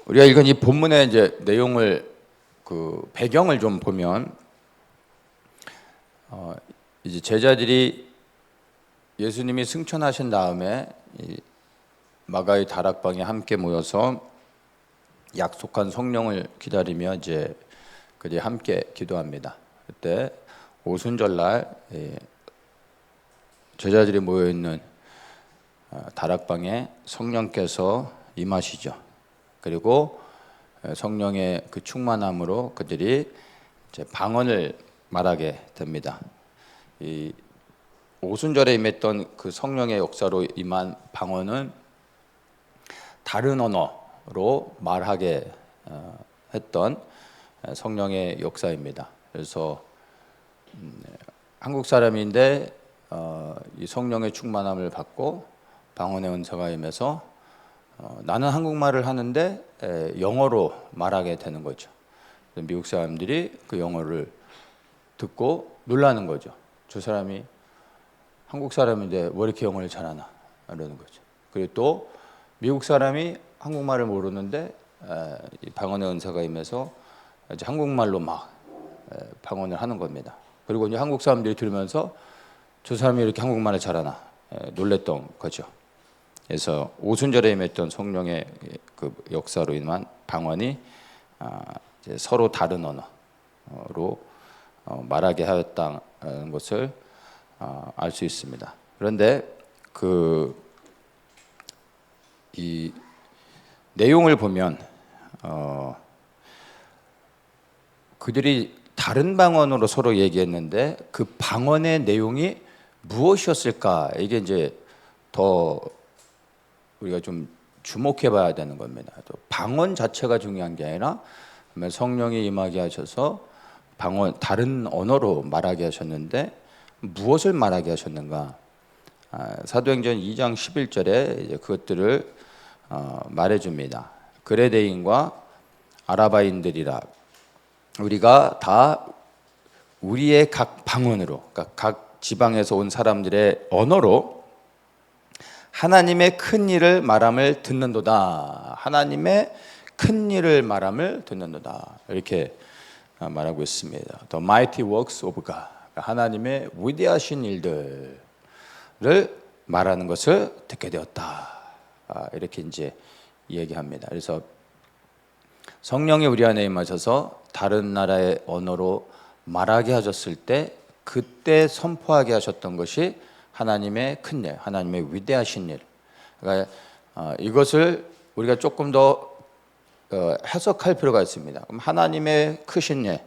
우리가 읽은 이 본문의 이제 내용을 배경을 좀 보면 이제 제자들이 예수님이 승천하신 다음에 이 마가의 다락방에 함께 모여서 약속한 성령을 기다리며 이제 그들이 함께 기도합니다. 그때 오순절날 제자들이 모여 있는 다락방에 성령께서 임하시죠. 그리고 성령의 그 충만함으로 그들이 이제 방언을 말하게 됩니다. 이 오순절에 임했던 그 성령의 역사로 임한 방언은 다른 언어로 말하게 했던 성령의 역사입니다. 그래서 한국 사람인데 이 성령의 충만함을 받고 방언의 은사가 임해서 나는 한국말을 하는데 영어로 말하게 되는 거죠. 미국 사람들이 그 영어를 듣고 놀라는 거죠. 저 사람이 한국 사람인데 왜 이렇게 영어를 잘하나 이러는 거죠. 그리고 또 미국 사람이 한국말을 모르는데 이 방언의 은사가 임해서 이제 한국말로 막 방언을 하는 겁니다. 그리고 이제 한국 사람들이 들으면서 저 사람이 이렇게 한국말을 잘하나 놀랬던 거죠. 그래서 오순절에 임했던 성령의 그 역사로 인한 방언이 이제 서로 다른 언어로 말하게 하였다는 것을 알 수 있습니다. 그런데 이 내용을 보면 그들이 다른 방언으로 서로 얘기했는데 그 방언의 내용이 무엇이었을까? 이게 이제 더 우리가 좀 주목해 봐야 되는 겁니다. 또 방언 자체가 중요한 게 아니라 성령이 임하게 하셔서 다른 언어로 말하게 하셨는데 무엇을 말하게 하셨는가? 사도행전 2장 11절에 이제 그것들을 말해줍니다. 그레데인과 아라바인들이라 우리가 다 우리의 각 방언으로, 그러니까 각 지방에서 온 사람들의 언어로 하나님의 큰 일을 말함을 듣는도다. 하나님의 큰 일을 말함을 듣는도다. 이렇게 말하고 있습니다. The mighty works of God. 하나님의 위대하신 일들을 말하는 것을 듣게 되었다. 이렇게 이제 얘기합니다. 그래서 성령이 우리 안에 임하셔서 다른 나라의 언어로 말하게 하셨을 때 그때 선포하게 하셨던 것이 하나님의 큰 일, 하나님의 위대하신 일. 그러니까 이것을 우리가 조금 더 해석할 필요가 있습니다. 그럼 하나님의 크신 일,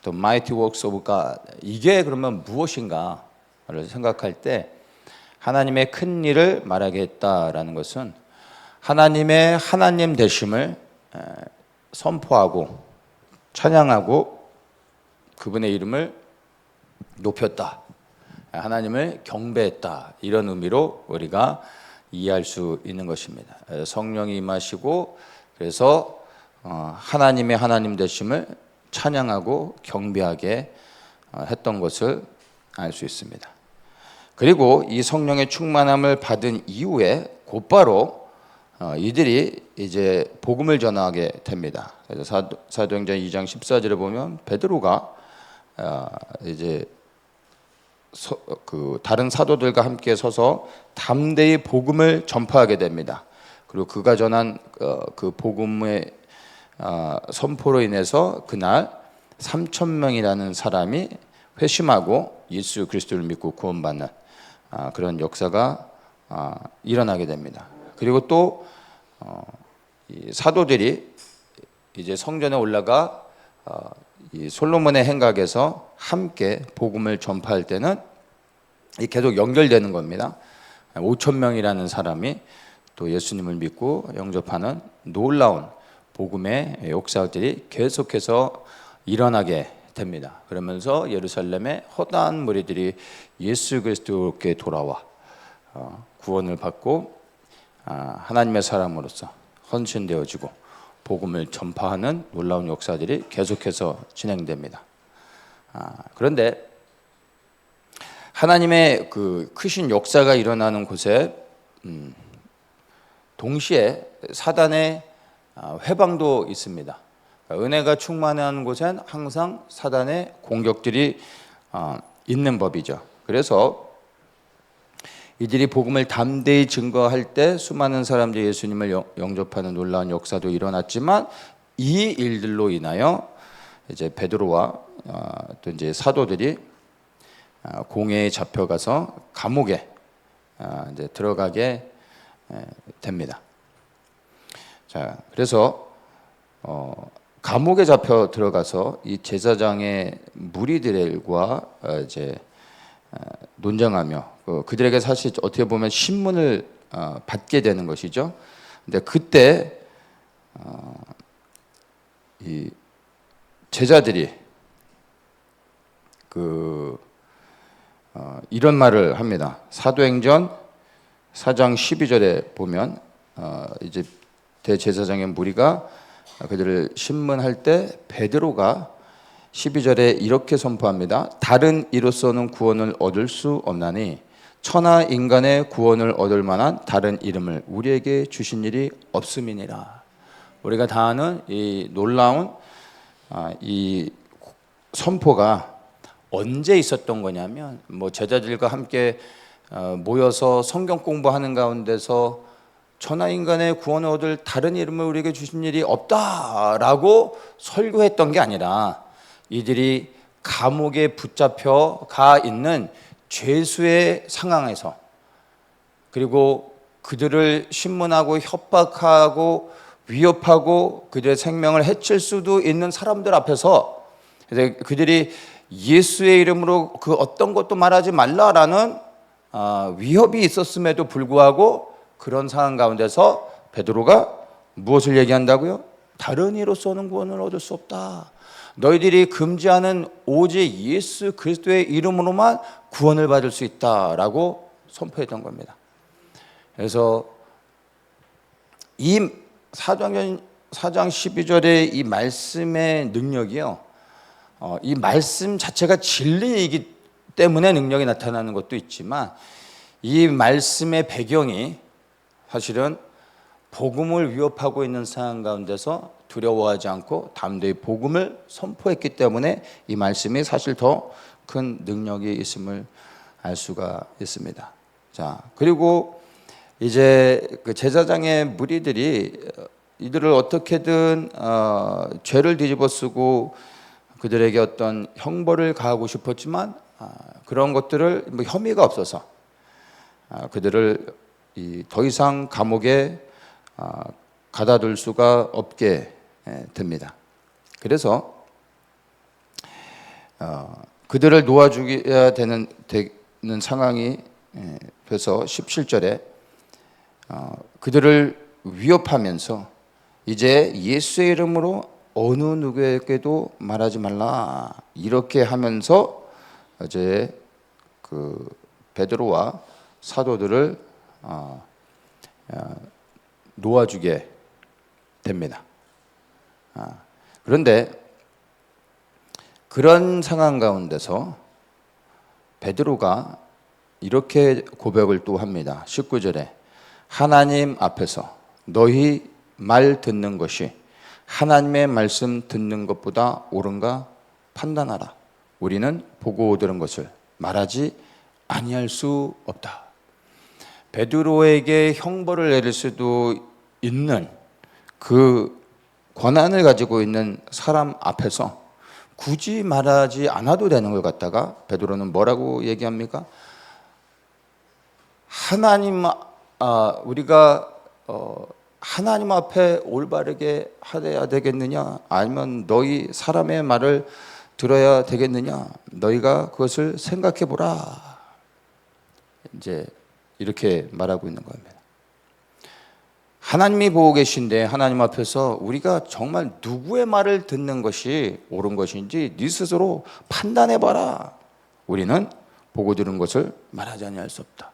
The mighty works of God, 이게 그러면 무엇인가를 생각할 때 하나님의 큰 일을 말하게 했다라는 것은 하나님의 하나님 되심을 선포하고 찬양하고 그분의 이름을 높였다. 하나님을 경배했다. 이런 의미로 우리가 이해할 수 있는 것입니다. 성령이 임하시고 그래서 하나님의 하나님 되심을 찬양하고 경배하게 했던 것을 알 수 있습니다. 그리고 이 성령의 충만함을 받은 이후에 곧바로 이들이 이제 복음을 전하게 됩니다. 그래서 사도행전 2장 14절에 보면 베드로가 이제 그 다른 사도들과 함께 서서 담대히 복음을 전파하게 됩니다. 그리고 그가 전한 그 복음의 선포로 인해서 그날 3,000명이라는 사람이 회심하고 예수 그리스도를 믿고 구원받는 그런 역사가 일어나게 됩니다. 그리고 또 이 사도들이 이제 성전에 올라가 이 솔로몬의 행각에서 함께 복음을 전파할 때는 계속 연결되는 겁니다. 5,000명이라는 사람이 또 예수님을 믿고 영접하는 놀라운 복음의 역사들이 계속해서 일어나게 됩니다. 그러면서 예루살렘에 허다한 무리들이 예수 그리스도께 돌아와 구원을 받고 하나님의 사람으로서 헌신되어지고 복음을 전파하는 놀라운 역사들이 계속해서 진행됩니다. 그런데 하나님의 그 크신 역사가 일어나는 곳에 동시에 사단의 회방도 있습니다. 은혜가 충만한 곳엔 항상 사단의 공격들이 있는 법이죠. 그래서 이들이 복음을 담대히 증거할 때 수많은 사람들이 예수님을 영접하는 놀라운 역사도 일어났지만 이 일들로 인하여 이제 베드로와 또 이제 사도들이 공회에 잡혀가서 감옥에 이제 들어가게 됩니다. 자, 그래서 감옥에 잡혀 들어가서 이 제사장의 무리들과 이제 논쟁하며 그들에게 사실 어떻게 보면 신문을 받게 되는 것이죠. 근데 그때 이 제자들이 이런 말을 합니다. 사도행전 4장 12절에 보면 이제 대제사장의 무리가 그들을 신문할 때 베드로가 12절에 이렇게 선포합니다. 다른 이로서는 구원을 얻을 수 없나니 천하 인간의 구원을 얻을 만한 다른 이름을 우리에게 주신 일이 없음이니라. 우리가 다 아는 이 놀라운 이 선포가 언제 있었던 거냐면 뭐 제자들과 함께 모여서 성경 공부하는 가운데서 천하 인간의 구원을 얻을 다른 이름을 우리에게 주신 일이 없다라고 설교했던 게 아니라 이들이 감옥에 붙잡혀 가 있는 죄수의 상황에서 그리고 그들을 신문하고 협박하고 위협하고 그들의 생명을 해칠 수도 있는 사람들 앞에서 그들이 예수의 이름으로 그 어떤 것도 말하지 말라라는 위협이 있었음에도 불구하고 그런 상황 가운데서 베드로가 무엇을 얘기한다고요? 다른 이로서는 구원을 얻을 수 없다. 너희들이 금지하는 오직 예수 그리스도의 이름으로만 구원을 받을 수 있다라고 선포했던 겁니다. 그래서 이 사도행전 4장 12절의 이 말씀의 능력이요, 이 말씀 자체가 진리이기 때문에 능력이 나타나는 것도 있지만 이 말씀의 배경이 사실은 복음을 위협하고 있는 상황 가운데서 두려워하지 않고 담대히 복음을 선포했기 때문에 이 말씀이 사실 더 큰 능력이 있음을 알 수가 있습니다. 자, 그리고 이제 그 제사장의 무리들이 이들을 어떻게든 죄를 뒤집어쓰고 그들에게 어떤 형벌을 가하고 싶었지만 그런 것들을 뭐 혐의가 없어서 그들을 더 이상 감옥에 가다둘 수가 없게 됩니다. 그래서 그들을 놓아주어야 되는 상황이 돼서 17절에 그들을 위협하면서 이제 예수의 이름으로 어느 누구에게도 말하지 말라 이렇게 하면서 이제 그 베드로와 사도들을 놓아주게 됩니다. 그런데 그런 상황 가운데서 베드로가 이렇게 고백을 또 합니다. 19절에 하나님 앞에서 너희 말 듣는 것이 하나님의 말씀 듣는 것보다 옳은가 판단하라. 우리는 보고 들은 것을 말하지 아니할 수 없다. 베드로에게 형벌을 내릴 수도 있는 그 권한을 가지고 있는 사람 앞에서 굳이 말하지 않아도 되는 걸 갖다가 베드로는 뭐라고 얘기합니까? 우리가 하나님 앞에 올바르게 하여야 되겠느냐? 아니면 너희 사람의 말을 들어야 되겠느냐? 너희가 그것을 생각해 보라. 이제 이렇게 말하고 있는 겁니다. 하나님이 보고 계신데 하나님 앞에서 우리가 정말 누구의 말을 듣는 것이 옳은 것인지 네 스스로 판단해 봐라. 우리는 보고 들은 것을 말하지 아니할 수 없다.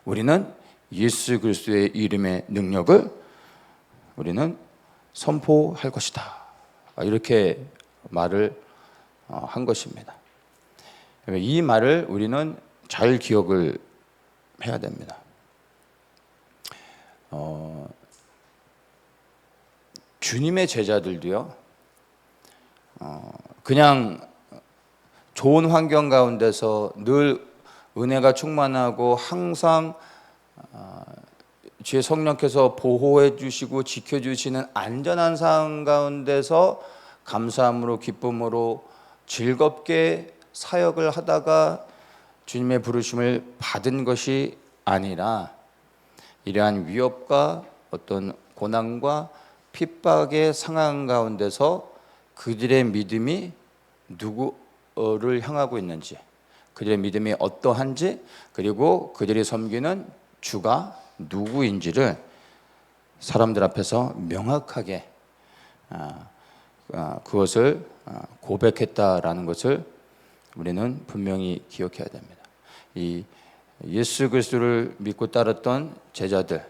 우리는 예수 그리스도의 이름의 능력을 우리는 선포할 것이다. 이렇게 말을 한 것입니다. 이 말을 우리는 잘 기억을 해야 됩니다. 주님의 제자들도요, 그냥 좋은 환경 가운데서 늘 은혜가 충만하고 항상 주의 성령께서 보호해 주시고 지켜주시는 안전한 상황 가운데서 감사함으로 기쁨으로 즐겁게 사역을 하다가 주님의 부르심을 받은 것이 아니라 이러한 위협과 어떤 고난과 핍박의 상황 가운데서 그들의 믿음이 누구를 향하고 있는지, 그들의 믿음이 어떠한지, 그리고 그들이 섬기는 주가 누구인지를 사람들 앞에서 명확하게 그것을 고백했다라는 것을 우리는 분명히 기억해야 됩니다. 이 예수 그리스도를 믿고 따랐던 제자들,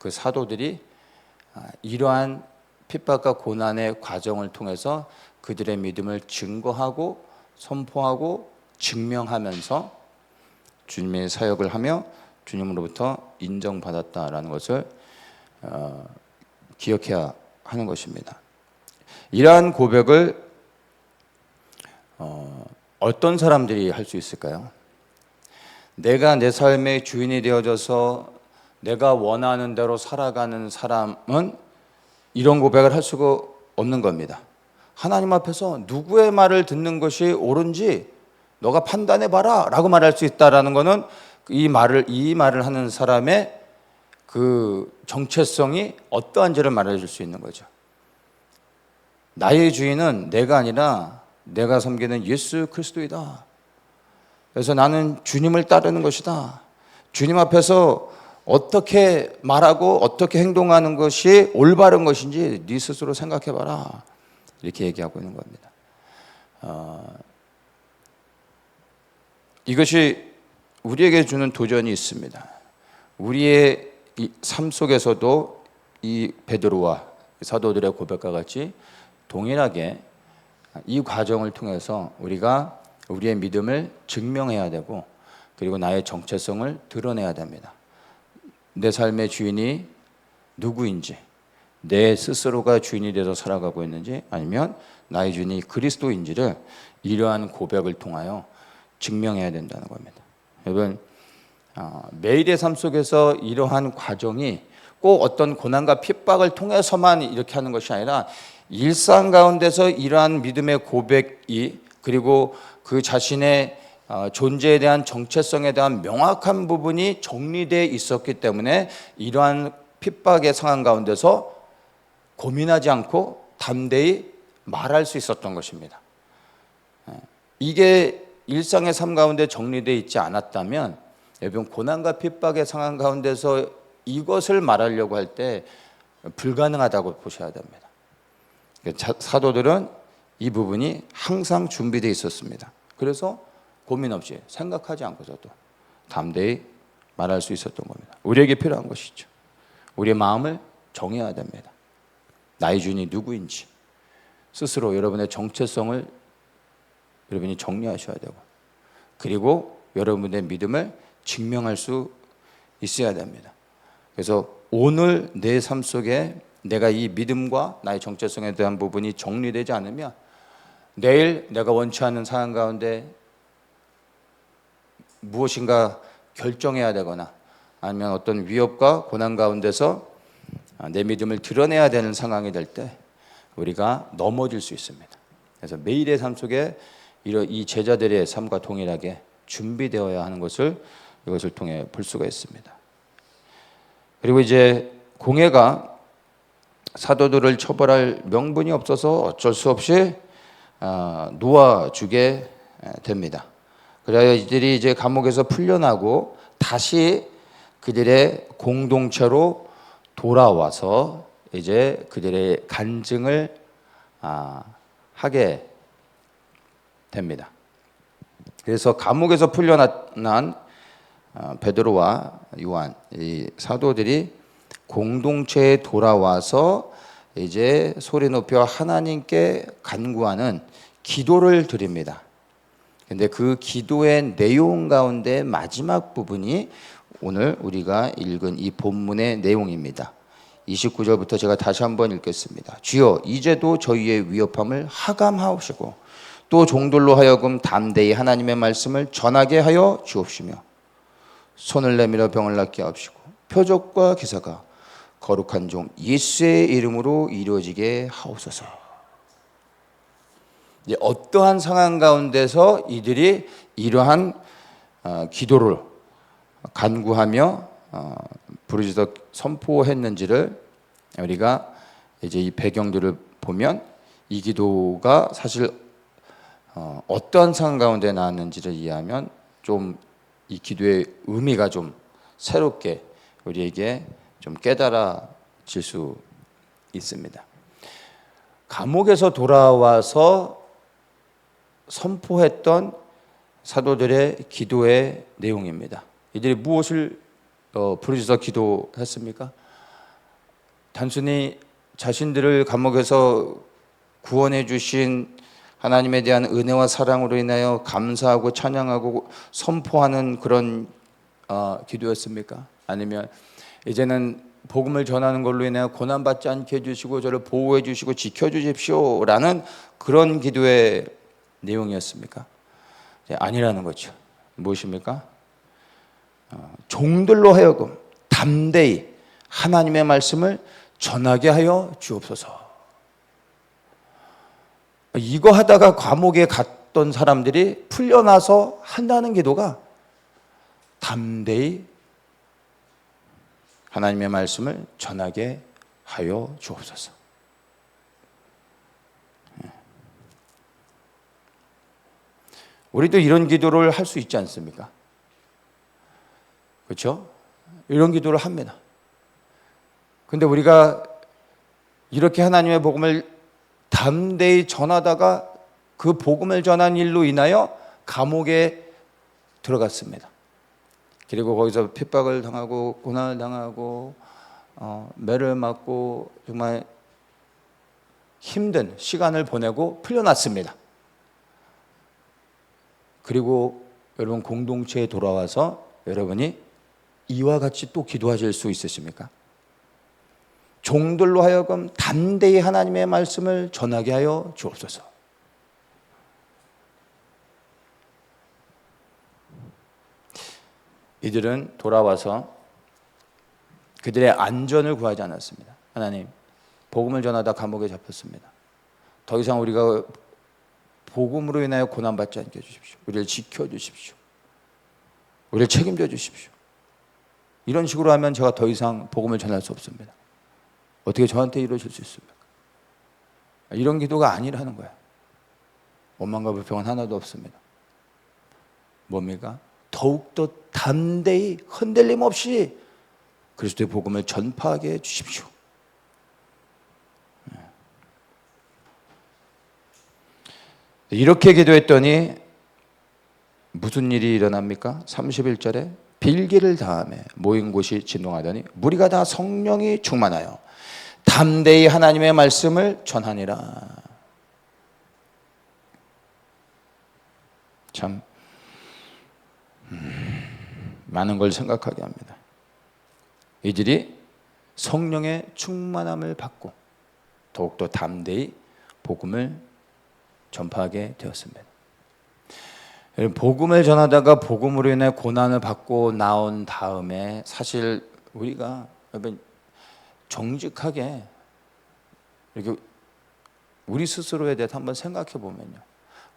그 사도들이 이러한 핍박과 고난의 과정을 통해서 그들의 믿음을 증거하고 선포하고 증명하면서 주님의 사역을 하며 주님으로부터 인정받았다라는 것을 기억해야 하는 것입니다. 이러한 고백을 어떤 사람들이 할 수 있을까요? 내가 내 삶의 주인이 되어져서 내가 원하는 대로 살아가는 사람은 이런 고백을 할 수가 없는 겁니다. 하나님 앞에서 누구의 말을 듣는 것이 옳은지 너가 판단해봐라 라고 말할 수 있다라는 것은 이 말을 하는 사람의 그 정체성이 어떠한지를 말해줄 수 있는 거죠. 나의 주인은 내가 아니라 내가 섬기는 예수 그리스도이다. 그래서 나는 주님을 따르는 것이다. 주님 앞에서 어떻게 말하고 어떻게 행동하는 것이 올바른 것인지 네 스스로 생각해봐라. 이렇게 얘기하고 있는 겁니다. 이것이 우리에게 주는 도전이 있습니다. 우리의 삶 속에서도 이 베드로와 사도들의 고백과 같이 동일하게 이 과정을 통해서 우리가 우리의 믿음을 증명해야 되고, 그리고 나의 정체성을 드러내야 됩니다. 내 삶의 주인이 누구인지, 내 스스로가 주인이 돼서 살아가고 있는지, 아니면 나의 주인이 그리스도인지를 이러한 고백을 통하여 증명해야 된다는 겁니다. 여러분, 매일의 삶 속에서 이러한 과정이 꼭 어떤 고난과 핍박을 통해서만 이렇게 하는 것이 아니라 일상 가운데서 이러한 믿음의 고백이, 그리고 그 자신의 존재에 대한 정체성에 대한 명확한 부분이 정리되어 있었기 때문에 이러한 핍박의 상황 가운데서 고민하지 않고 담대히 말할 수 있었던 것입니다. 이게 일상의 삶 가운데 정리되어 있지 않았다면 여러분, 고난과 핍박의 상황 가운데서 이것을 말하려고 할 때 불가능하다고 보셔야 됩니다. 사도들은 이 부분이 항상 준비되어 있었습니다. 그래서 고민 없이 생각하지 않고서도 담대히 말할 수 있었던 겁니다. 우리에게 필요한 것이죠. 우리의 마음을 정해야 됩니다. 나의 주인이 누구인지 스스로 여러분의 정체성을 여러분이 정리하셔야 되고, 그리고 여러분의 믿음을 증명할 수 있어야 됩니다. 그래서 오늘 내 삶 속에 내가 이 믿음과 나의 정체성에 대한 부분이 정리되지 않으면 내일 내가 원치 않는 상황 가운데 무엇인가 결정해야 되거나, 아니면 어떤 위협과 고난 가운데서 내 믿음을 드러내야 되는 상황이 될 때 우리가 넘어질 수 있습니다. 그래서 매일의 삶 속에 이 제자들의 삶과 동일하게 준비되어야 하는 것을 이것을 통해 볼 수가 있습니다. 그리고 이제 공회가 사도들을 처벌할 명분이 없어서 어쩔 수 없이 놓아주게 됩니다. 그래야 이들이 이제 감옥에서 풀려나고 다시 그들의 공동체로 돌아와서 이제 그들의 간증을 하게 됩니다. 그래서 감옥에서 풀려난 베드로와 요한, 이 사도들이 공동체에 돌아와서 이제 소리 높여 하나님께 간구하는 기도를 드립니다. 근데 그 기도의 내용 가운데 마지막 부분이 오늘 우리가 읽은 이 본문의 내용입니다. 29절부터 제가 다시 한번 읽겠습니다. 주여 이제도 저희의 위협함을 하감하옵시고 또 종들로 하여금 담대히 하나님의 말씀을 전하게 하여 주옵시며 손을 내밀어 병을 낫게 하옵시고 표적과 기사가 거룩한 종 예수의 이름으로 이루어지게 하옵소서. 이제 어떠한 상황 가운데서 이들이 이러한 기도를 간구하며 부르짖어 선포했는지를 우리가 이제 이 배경들을 보면 이 기도가 사실 어떠한 상황 가운데 나왔는지를 이해하면 좀 이 기도의 의미가 좀 새롭게 우리에게 좀 깨달아질 수 있습니다. 감옥에서 돌아와서 선포했던 사도들의 기도의 내용입니다. 이들이 무엇을 부르짖어 기도했습니까? 단순히 자신들을 감옥에서 구원해 주신 하나님에 대한 은혜와 사랑으로 인하여 감사하고 찬양하고 선포하는 그런 기도였습니까? 아니면 이제는 복음을 전하는 걸로 인하여 고난받지 않게 해주시고 저를 보호해 주시고 지켜주십시오 라는 그런 기도의 내용이었습니까? 아니라는 거죠. 무엇입니까? 종들로 하여금 담대히 하나님의 말씀을 전하게 하여 주옵소서. 이거 하다가 감옥에 갔던 사람들이 풀려나서 한다는 기도가 담대히 하나님의 말씀을 전하게 하여 주옵소서. 우리도 이런 기도를 할 수 있지 않습니까? 그렇죠? 이런 기도를 합니다. 근데 우리가 이렇게 하나님의 복음을 담대히 전하다가 그 복음을 전한 일로 인하여 감옥에 들어갔습니다. 그리고 거기서 핍박을 당하고 고난을 당하고 매를 맞고 정말 힘든 시간을 보내고 풀려났습니다. 그리고 여러분 공동체에 돌아와서 여러분이 이와 같이 또 기도하실 수 있으십니까? 종들로 하여금 담대히 하나님의 말씀을 전하게 하여 주옵소서. 이들은 돌아와서 그들의 안전을 구하지 않았습니다. 하나님, 복음을 전하다 감옥에 잡혔습니다. 더 이상 우리가 복음으로 인하여 고난받지 않게 해주십시오. 우리를 지켜주십시오. 우리를 책임져 주십시오. 이런 식으로 하면 제가 더 이상 복음을 전할 수 없습니다. 어떻게 저한테 이러실 수 있습니까? 이런 기도가 아니라는 거예요. 원망과 불평은 하나도 없습니다. 뭡니까? 더욱더 담대히 흔들림 없이 그리스도의 복음을 전파하게 해주십시오. 이렇게 기도했더니 무슨 일이 일어납니까? 31절에 빌기를 다하며 모인 곳이 진동하더니 무리가 다 성령이 충만하여 담대히 하나님의 말씀을 전하니라. 참 많은 걸 생각하게 합니다. 이들이 성령의 충만함을 받고 더욱더 담대히 복음을 전파하게 되었습니다. 복음을 전하다가 복음으로 인해 고난을 받고 나온 다음에 사실 우리가 정직하게 이렇게 우리 스스로에 대해서 한번 생각해 보면요,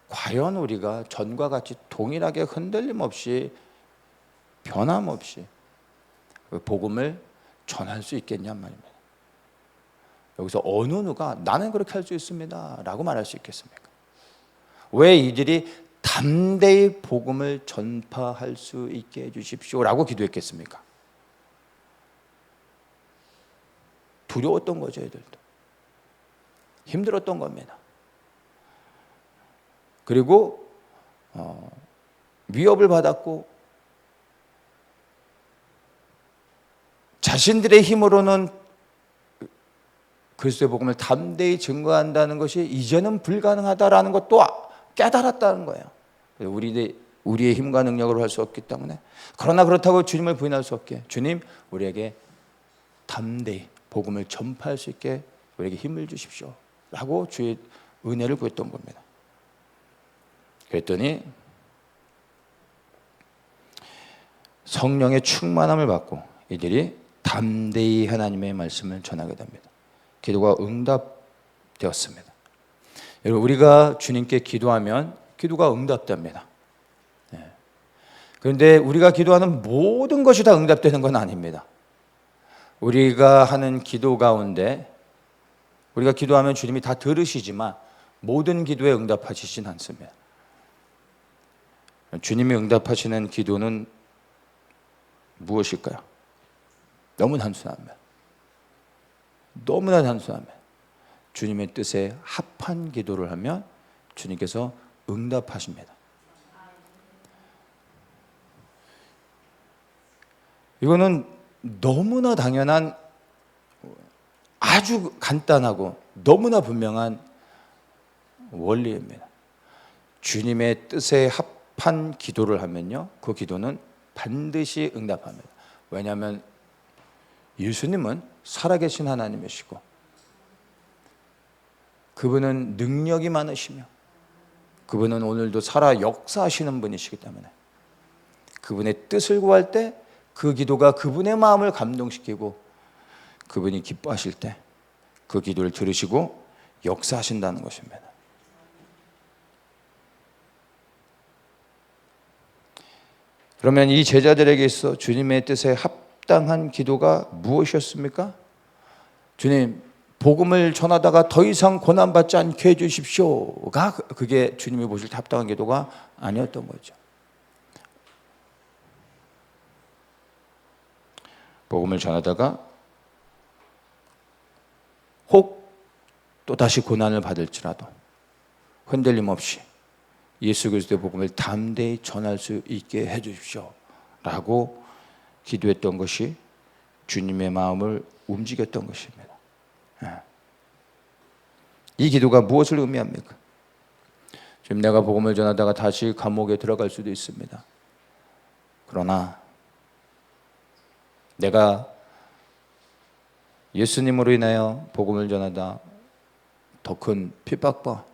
과연 우리가 전과 같이 동일하게 흔들림 없이 변함없이 복음을 전할 수 있겠냔 말입니다. 여기서 어느 누가 나는 그렇게 할 수 있습니다 라고 말할 수 있겠습니까? 왜 이들이 담대히 복음을 전파할 수 있게 해주십시오 라고 기도했겠습니까? 두려웠던 거죠. 애들도 힘들었던 겁니다. 그리고 위협을 받았고 자신들의 힘으로는 그리스도의 복음을 담대히 증거한다는 것이 이제는 불가능하다라는 것도 깨달았다는 거예요. 우리의 힘과 능력으로 할 수 없기 때문에, 그러나 그렇다고 주님을 부인할 수 없게 주님 우리에게 담대히 복음을 전파할 수 있게 우리에게 힘을 주십시오 라고 주의 은혜를 구했던 겁니다. 그랬더니 성령의 충만함을 받고 이들이 담대히 하나님의 말씀을 전하게 됩니다. 기도가 응답되었습니다. 여러분, 우리가 주님께 기도하면 기도가 응답됩니다. 그런데 우리가 기도하는 모든 것이 다 응답되는 건 아닙니다. 우리가 하는 기도 가운데 우리가 기도하면 주님이 다 들으시지만 모든 기도에 응답하시진 않습니다. 주님이 응답하시는 기도는 무엇일까요? 너무 단순합니다. 너무나 단순합니다. 주님의 뜻에 합한 기도를 하면 주님께서 응답하십니다. 이거는 너무나 당연한, 아주 간단하고 너무나 분명한 원리입니다. 주님의 뜻에 합한 기도를 하면요, 그 기도는 반드시 응답합니다. 왜냐하면 예수님은 살아계신 하나님이시고 그분은 능력이 많으시며 그분은 오늘도 살아 역사하시는 분이시기 때문에 그분의 뜻을 구할 때 그 기도가 그분의 마음을 감동시키고 그분이 기뻐하실 때 그 기도를 들으시고 역사하신다는 것입니다. 그러면 이 제자들에게 있어 주님의 뜻에 합당한 기도가 무엇이었습니까? 주님, 복음을 전하다가 더 이상 고난받지 않게 해주십시오가 그게 주님이 보실 때 합당한 기도가 아니었던 거죠. 복음을 전하다가 혹 또다시 고난을 받을지라도 흔들림 없이 예수 그리스도의 복음을 담대히 전할 수 있게 해주십시오 라고 기도했던 것이 주님의 마음을 움직였던 것입니다. 이 기도가 무엇을 의미합니까? 지금 내가 복음을 전하다가 다시 감옥에 들어갈 수도 있습니다. 그러나 내가 예수님으로 인하여 복음을 전하다 더 큰 핍박과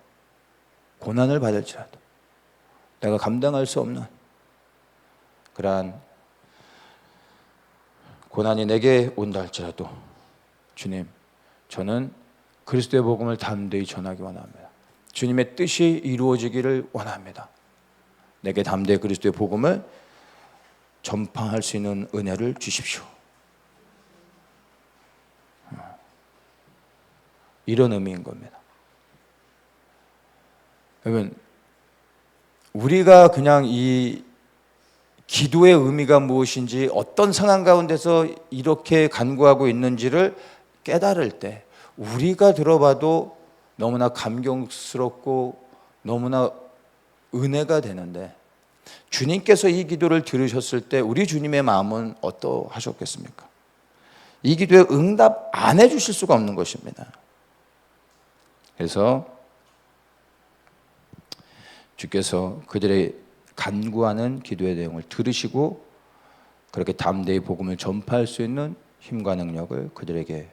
고난을 받을지라도 내가 감당할 수 없는 그러한 고난이 내게 온다 할지라도 주님, 저는 그리스도의 복음을 담대히 전하기 원합니다. 주님의 뜻이 이루어지기를 원합니다. 내게 담대히 그리스도의 복음을 전파할 수 있는 은혜를 주십시오. 이런 의미인 겁니다. 여러분, 우리가 그냥 이 기도의 의미가 무엇인지 어떤 상황 가운데서 이렇게 간구하고 있는지를 깨달을 때 우리가 들어봐도 너무나 감격스럽고 너무나 은혜가 되는데 주님께서 이 기도를 들으셨을 때 우리 주님의 마음은 어떠하셨겠습니까? 이 기도에 응답 안 해주실 수가 없는 것입니다. 그래서 주께서 그들의 간구하는 기도의 내용을 들으시고 그렇게 담대히 복음을 전파할 수 있는 힘과 능력을 그들에게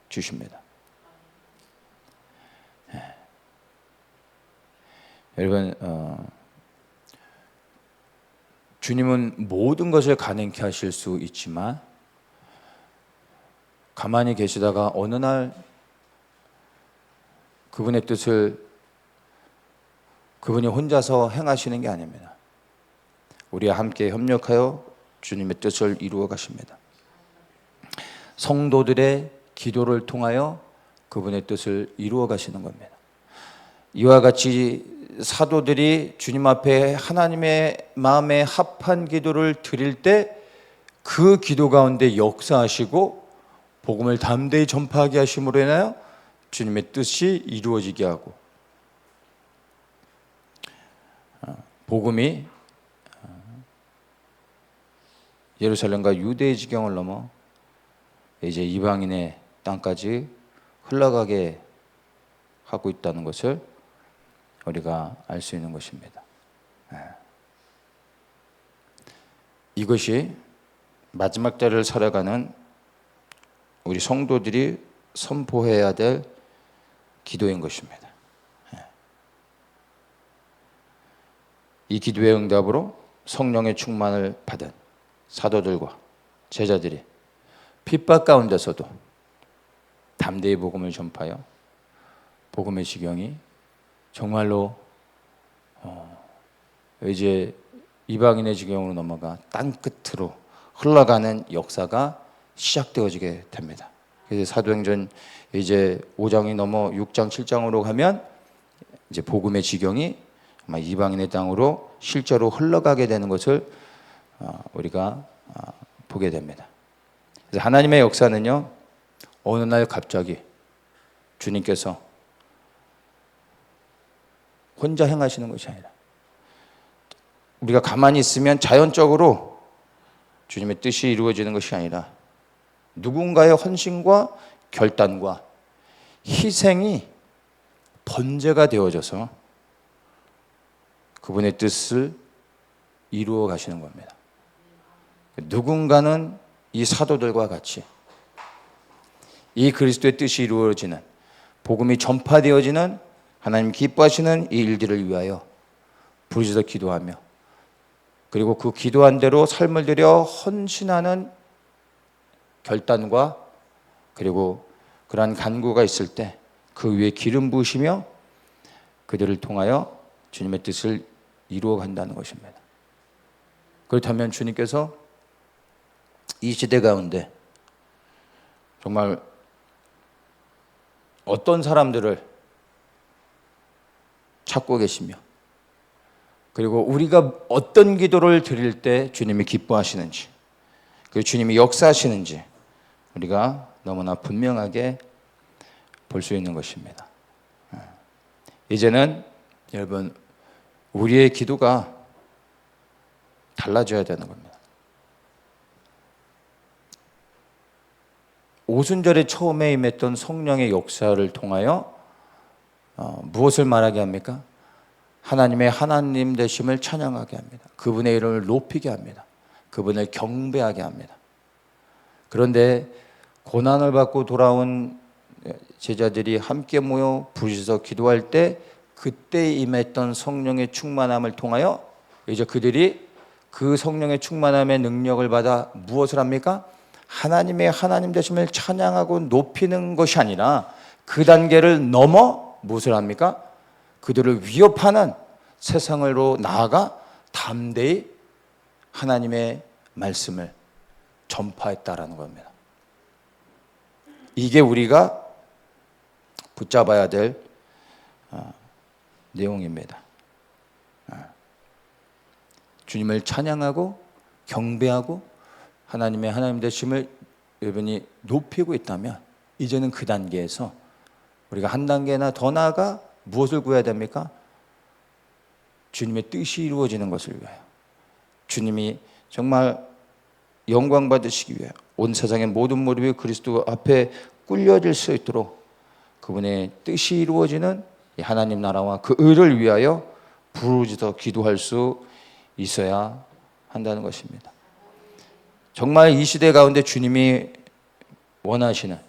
주십니다. 여러분, 주님은 모든 것을 가능케 하실 수 있지만 가만히 계시다가 어느 날 그분의 뜻을 그분이 혼자서 행하시는 게 아닙니다. 우리와 함께 협력하여 주님의 뜻을 이루어 가십니다. 성도들의 기도를 통하여 그분의 뜻을 이루어 가시는 겁니다. 이와 같이 사도들이 주님 앞에 하나님의 마음에 합한 기도를 드릴 때 그 기도 가운데 역사하시고 복음을 담대히 전파하게 하심으로 인하여 주님의 뜻이 이루어지게 하고 복음이 예루살렘과 유대의 지경을 넘어 이제 이방인의 땅까지 흘러가게 하고 있다는 것을 우리가 알 수 있는 것입니다. 이것이 마지막 때를 살아가는 우리 성도들이 선포해야 될 기도인 것입니다. 이 기도의 응답으로 성령의 충만을 받은 사도들과 제자들이 핍박 가운데서도 담대히 복음을 전파하여 복음의 지경이 정말로 이제 이방인의 지경으로 넘어가 땅끝으로 흘러가는 역사가 시작되어지게 됩니다. 그래서 사도행전 이제 5장이 넘어 6장, 7장으로 가면 이제 복음의 지경이 아마 이방인의 땅으로 실제로 흘러가게 되는 것을 우리가 보게 됩니다. 그래서 하나님의 역사는요, 어느 날 갑자기 주님께서 혼자 행하시는 것이 아니라 우리가 가만히 있으면 자연적으로 주님의 뜻이 이루어지는 것이 아니라 누군가의 헌신과 결단과 희생이 번제가 되어져서 그분의 뜻을 이루어 가시는 겁니다. 누군가는 이 사도들과 같이 이 그리스도의 뜻이 이루어지는, 복음이 전파되어지는, 하나님 기뻐하시는 이 일들을 위하여 부르짖어 기도하며, 그리고 그 기도한 대로 삶을 들여 헌신하는 결단과, 그리고 그러한 간구가 있을 때 그 위에 기름 부으시며 그들을 통하여 주님의 뜻을 이루어 간다는 것입니다. 그렇다면 주님께서 이 시대 가운데 정말 어떤 사람들을 찾고 계시며, 그리고 우리가 어떤 기도를 드릴 때 주님이 기뻐하시는지, 그 주님이 역사하시는지 우리가 너무나 분명하게 볼 수 있는 것입니다. 이제는 여러분, 우리의 기도가 달라져야 되는 겁니다. 오순절에 처음에 임했던 성령의 역사를 통하여 무엇을 말하게 합니까? 하나님의 하나님 되심을 찬양하게 합니다. 그분의 이름을 높이게 합니다. 그분을 경배하게 합니다. 그런데 고난을 받고 돌아온 제자들이 함께 모여 부르짖어 기도할 때 그때 임했던 성령의 충만함을 통하여 이제 그들이 그 성령의 충만함의 능력을 받아 무엇을 합니까? 하나님의 하나님 되심을 찬양하고 높이는 것이 아니라 그 단계를 넘어 무엇을 합니까? 그들을 위협하는 세상으로 나아가 담대히 하나님의 말씀을 전파했다라는 겁니다. 이게 우리가 붙잡아야 될 내용입니다. 주님을 찬양하고 경배하고 하나님의 하나님 되심을 여러분이 높이고 있다면 이제는 그 단계에서 우리가 한 단계나 더 나아가 무엇을 구해야 됩니까? 주님의 뜻이 이루어지는 것을 위하여, 주님이 정말 영광 받으시기 위하여 온 세상의 모든 무릎이 그리스도 앞에 꿇려질 수 있도록 그분의 뜻이 이루어지는 하나님 나라와 그 의를 위하여 부르짖어 기도할 수 있어야 한다는 것입니다. 정말 이 시대 가운데 주님이 원하시는,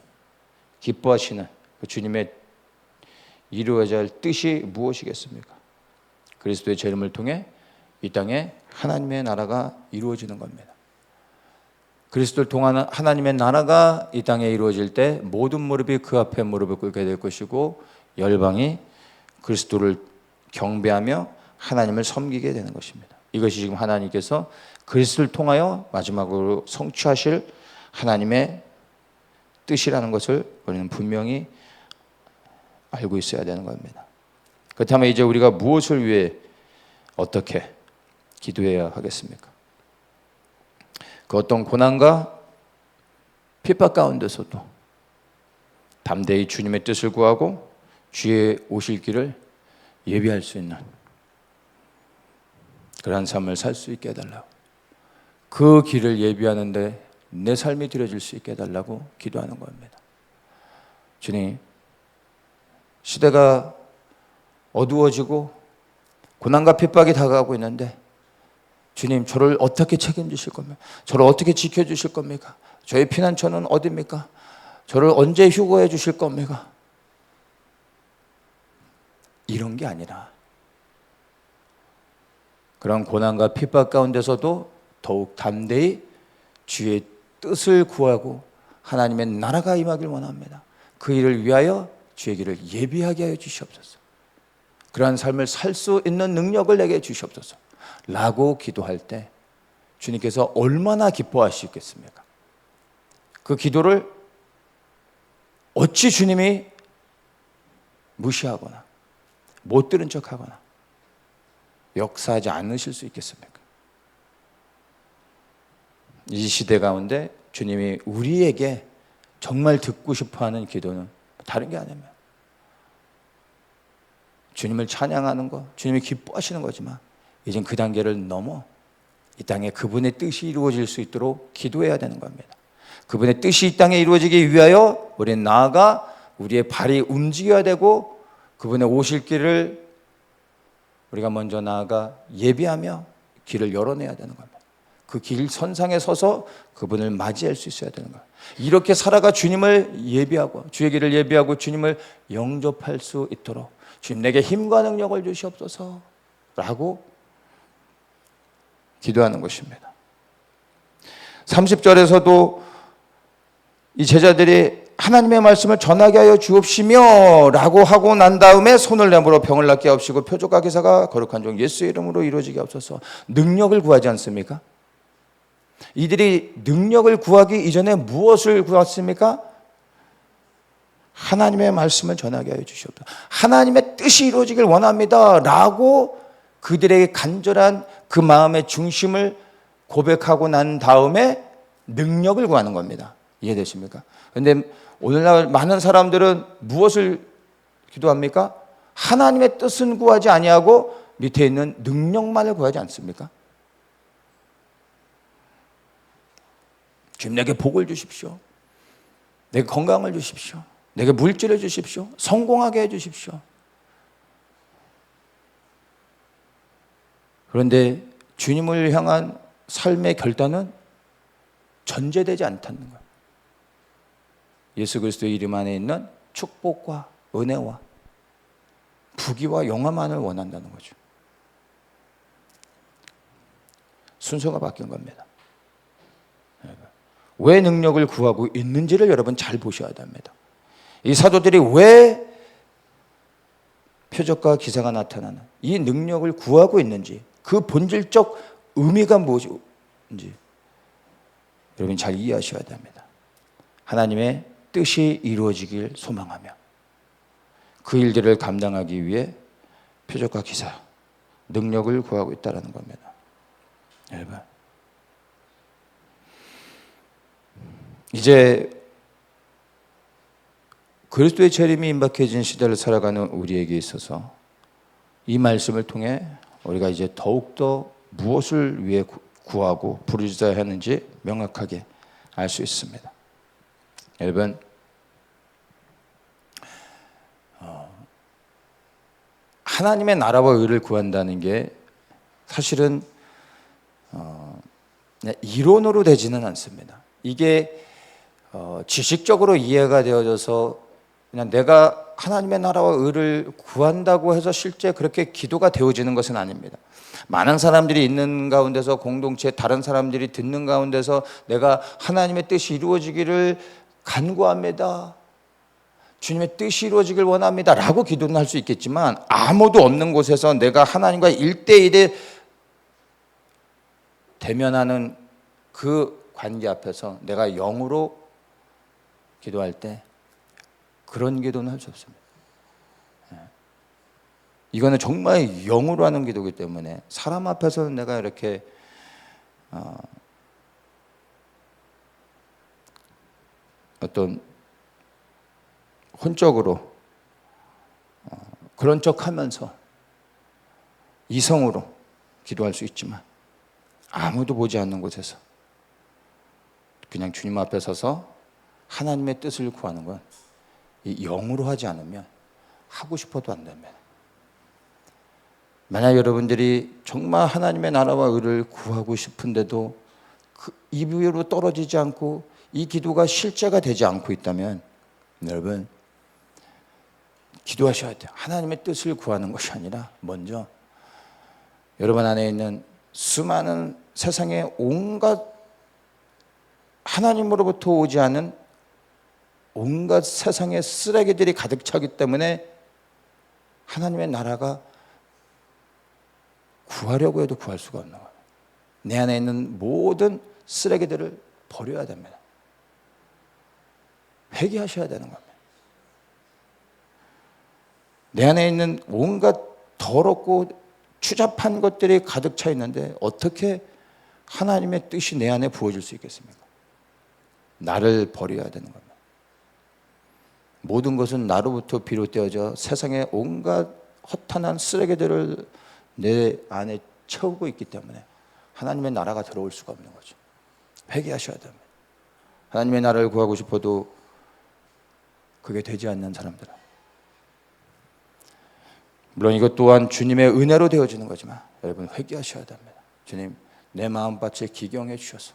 기뻐하시는 그 주님의 이루어져야 할 뜻이 무엇이겠습니까? 그리스도의 재림을 통해 이 땅에 하나님의 나라가 이루어지는 겁니다. 그리스도를 통한 하나님의 나라가 이 땅에 이루어질 때 모든 무릎이 그 앞에 무릎을 꿇게 될 것이고 열방이 그리스도를 경배하며 하나님을 섬기게 되는 것입니다. 이것이 지금 하나님께서 그리스도를 통하여 마지막으로 성취하실 하나님의 뜻이라는 것을 우리는 분명히 알고 있어야 되는 겁니다. 그렇다면 이제 우리가 무엇을 위해 어떻게 기도해야 하겠습니까? 그 어떤 고난과 핍박 가운데서도 담대히 주님의 뜻을 구하고 주의 오실 길을 예비할 수 있는 그러한 삶을 살 수 있게 해달라고, 그 길을 예비하는데 내 삶이 드려질 수 있게 해달라고 기도하는 겁니다. 주님, 시대가 어두워지고 고난과 핍박이 다가가고 있는데 주님, 저를 어떻게 책임지실 겁니까? 저를 어떻게 지켜주실 겁니까? 저의 피난처는 어디입니까? 저를 언제 휴거해 주실 겁니까? 이런 게 아니라 그런 고난과 핍박 가운데서도 더욱 담대히 주의 뜻을 구하고 하나님의 나라가 임하길 원합니다. 그 일을 위하여 주의 길을 예비하게 하여 주시옵소서. 그러한 삶을 살 수 있는 능력을 내게 주시옵소서 라고 기도할 때 주님께서 얼마나 기뻐하시겠습니까? 그 기도를 어찌 주님이 무시하거나 못 들은 척하거나 역사하지 않으실 수 있겠습니까? 이 시대 가운데 주님이 우리에게 정말 듣고 싶어하는 기도는 다른 게 아닙니다. 주님을 찬양하는 것, 주님이 기뻐하시는 거지만 이젠 그 단계를 넘어 이 땅에 그분의 뜻이 이루어질 수 있도록 기도해야 되는 겁니다. 그분의 뜻이 이 땅에 이루어지기 위하여 우리는 나아가 우리의 발이 움직여야 되고 그분의 오실 길을 우리가 먼저 나아가 예비하며 길을 열어내야 되는 겁니다. 그 길 선상에 서서 그분을 맞이할 수 있어야 되는 거예요. 이렇게 살아가 주님을 예비하고 주의 길을 예비하고 주님을 영접할 수 있도록 주님 내게 힘과 능력을 주시옵소서 라고 기도하는 것입니다. 30절에서도 이 제자들이 하나님의 말씀을 전하게 하여 주옵시며 라고 하고 난 다음에 손을 내밀어 병을 낫게 하옵시고 표적과 기사가 거룩한 종 예수의 이름으로 이루어지게 하옵소서. 능력을 구하지 않습니까? 이들이 능력을 구하기 이전에 무엇을 구했습니까? 하나님의 말씀을 전하게 하여 주시옵소서. 하나님의 뜻이 이루어지길 원합니다 라고 그들에게 간절한 그 마음의 중심을 고백하고 난 다음에 능력을 구하는 겁니다. 이해되십니까? 그런데 오늘날 많은 사람들은 무엇을 기도합니까? 하나님의 뜻은 구하지 아니하고 밑에 있는 능력만을 구하지 않습니까? 주님 내게 복을 주십시오. 내게 건강을 주십시오. 내게 물질을 주십시오. 성공하게 해주십시오. 그런데 주님을 향한 삶의 결단은 전제되지 않다는 거예요. 예수 그리스도의 이름 안에 있는 축복과 은혜와 부귀와 영화만을 원한다는 거죠. 순서가 바뀐 겁니다. 왜 능력을 구하고 있는지를 여러분 잘 보셔야 됩니다. 이 사도들이 왜 표적과 기사가 나타나는 이 능력을 구하고 있는지 그 본질적 의미가 무엇인지 여러분 잘 이해하셔야 됩니다. 하나님의 뜻이 이루어지길 소망하며 그 일들을 감당하기 위해 표적과 기사, 능력을 구하고 있다는 겁니다. 여러분, 이제 그리스도의 재림이 임박해진 시대를 살아가는 우리에게 있어서 이 말씀을 통해 우리가 이제 더욱더 무엇을 위해 구하고 부르짖어야 하는지 명확하게 알 수 있습니다. 여러분, 하나님의 나라와 의를 구한다는 게 사실은 이론으로 되지는 않습니다. 이게 지식적으로 이해가 되어져서 그냥 내가 하나님의 나라와 의를 구한다고 해서 실제 그렇게 기도가 되어지는 것은 아닙니다. 많은 사람들이 있는 가운데서 공동체 다른 사람들이 듣는 가운데서 내가 하나님의 뜻이 이루어지기를 간구합니다. 주님의 뜻이 이루어지길 원합니다 라고 기도는 할 수 있겠지만 아무도 없는 곳에서 내가 하나님과 1대1에 대면하는 그 관계 앞에서 내가 영으로 기도할 때 그런 기도는 할 수 없습니다. 이거는 정말 영으로 하는 기도이기 때문에 사람 앞에서는 내가 이렇게 어떤 혼적으로 그런 척하면서 이성으로 기도할 수 있지만 아무도 보지 않는 곳에서 그냥 주님 앞에 서서 하나님의 뜻을 구하는 건 이 영으로 하지 않으면 하고 싶어도 안 됩니다. 만약 여러분들이 정말 하나님의 나라와 의를 구하고 싶은데도 그 입 위로 떨어지지 않고 이 기도가 실제가 되지 않고 있다면 여러분 기도하셔야 돼요. 하나님의 뜻을 구하는 것이 아니라 먼저 여러분 안에 있는 수많은 세상의 온갖 하나님으로부터 오지 않은 온갖 세상의 쓰레기들이 가득 차기 때문에 하나님의 나라가 구하려고 해도 구할 수가 없는 거예요. 내 안에 있는 모든 쓰레기들을 버려야 됩니다. 회개하셔야 되는 겁니다. 내 안에 있는 온갖 더럽고 추잡한 것들이 가득 차 있는데 어떻게 하나님의 뜻이 내 안에 부어질 수 있겠습니까? 나를 버려야 되는 겁니다. 모든 것은 나로부터 비롯되어져 세상의 온갖 허탄한 쓰레기들을 내 안에 채우고 있기 때문에 하나님의 나라가 들어올 수가 없는 거죠. 회개하셔야 됩니다. 하나님의 나라를 구하고 싶어도 그게 되지 않는 사람들은, 물론 이것 또한 주님의 은혜로 되어지는 거지만 여러분 회개하셔야 됩니다. 주님, 내 마음밭을 기경해 주셔서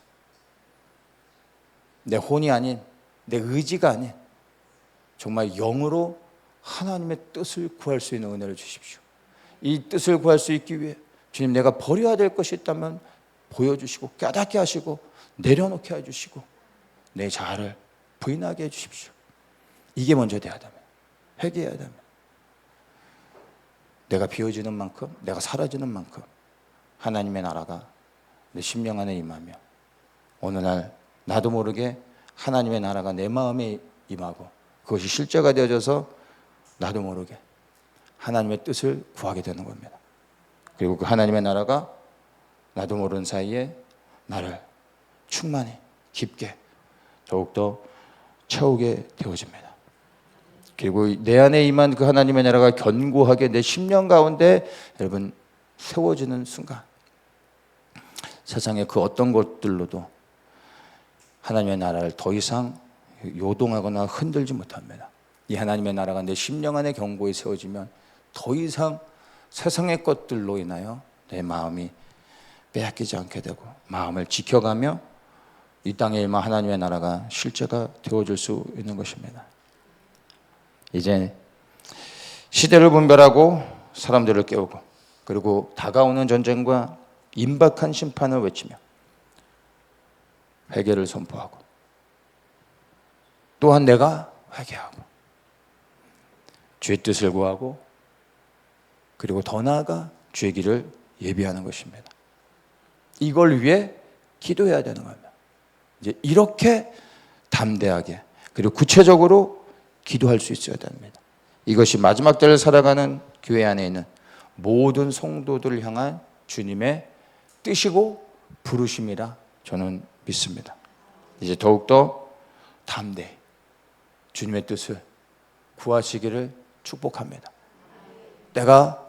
내 혼이 아닌, 내 의지가 아닌 정말 영으로 하나님의 뜻을 구할 수 있는 은혜를 주십시오. 이 뜻을 구할 수 있기 위해 주님, 내가 버려야 될 것이 있다면 보여주시고 깨닫게 하시고 내려놓게 해주시고 내 자아를 부인하게 해주십시오. 이게 먼저 돼야 됩니다. 회개해야 됩니다. 내가 비워지는 만큼, 내가 사라지는 만큼 하나님의 나라가 내 심령 안에 임하며 어느 날 나도 모르게 하나님의 나라가 내 마음에 임하고 그것이 실제가 되어져서 나도 모르게 하나님의 뜻을 구하게 되는 겁니다. 그리고 그 하나님의 나라가 나도 모르는 사이에 나를 충만히 깊게 더욱더 채우게 되어집니다. 그리고 내 안에 임한 그 하나님의 나라가 견고하게 내 심령 가운데 여러분 세워지는 순간 세상의 그 어떤 것들로도 하나님의 나라를 더 이상 요동하거나 흔들지 못합니다. 이 하나님의 나라가 내 심령 안에 견고히 세워지면 더 이상 세상의 것들로 인하여 내 마음이 빼앗기지 않게 되고 마음을 지켜가며 이 땅에 임한 하나님의 나라가 실제가 되어질 수 있는 것입니다. 이제 시대를 분별하고 사람들을 깨우고 그리고 다가오는 전쟁과 임박한 심판을 외치며 회개를 선포하고 또한 내가 회개하고 주의 뜻을 구하고 그리고 더 나아가 주의 길을 예비하는 것입니다. 이걸 위해 기도해야 되는 겁니다. 이제 이렇게 담대하게 그리고 구체적으로 기도할 수 있어야 됩니다. 이것이 마지막 때를 살아가는 교회 안에 있는 모든 성도들을 향한 주님의 뜻이고 부르심이라 저는 믿습니다. 이제 더욱더 담대히 주님의 뜻을 구하시기를 축복합니다. 내가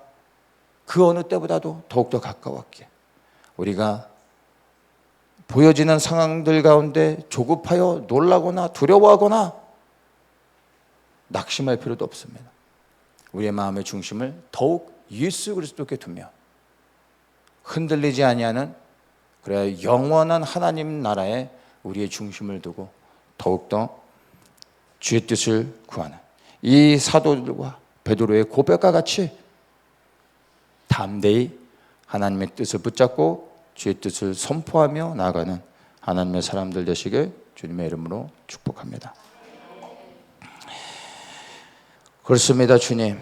그 어느 때보다도 더욱더 가까웠기에 우리가 보여지는 상황들 가운데 조급하여 놀라거나 두려워하거나 낙심할 필요도 없습니다. 우리의 마음의 중심을 더욱 예수 그리스도께 두며 흔들리지 아니하는 그래야 영원한 하나님 나라에 우리의 중심을 두고 더욱더 주의 뜻을 구하는 이 사도들과 베드로의 고백과 같이 담대히 하나님의 뜻을 붙잡고 주의 뜻을 선포하며 나아가는 하나님의 사람들 되시길 주님의 이름으로 축복합니다. 그렇습니다. 주님,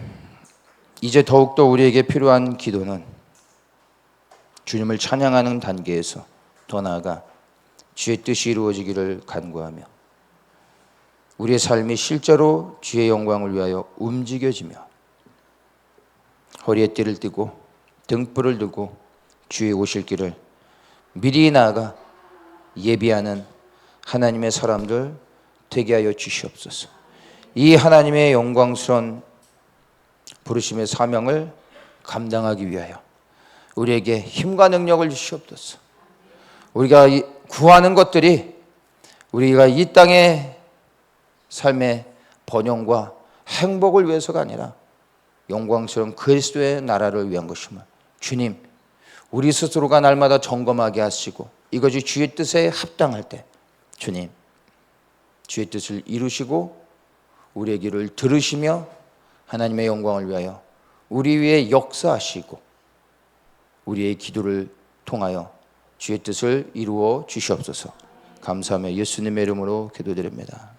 이제 더욱더 우리에게 필요한 기도는 주님을 찬양하는 단계에서 더 나아가 주의 뜻이 이루어지기를 간구하며 우리의 삶이 실제로 주의 영광을 위하여 움직여지며 허리에 띠를 띠고 등불을 두고 주의 오실 길을 미리 나아가 예비하는 하나님의 사람들 되게 하여 주시옵소서. 이 하나님의 영광스러운 부르심의 사명을 감당하기 위하여 우리에게 힘과 능력을 주시옵소서. 우리가 구하는 것들이 우리가 이 땅의 삶의 번영과 행복을 위해서가 아니라 영광스러운 그리스도의 나라를 위한 것임을 주님, 우리 스스로가 날마다 점검하게 하시고 이것이 주의 뜻에 합당할 때 주님, 주의 뜻을 이루시고 우리의 기도를 들으시며 하나님의 영광을 위하여 우리 위에 역사하시고 우리의 기도를 통하여 주의 뜻을 이루어 주시옵소서. 감사하며 예수님의 이름으로 기도드립니다.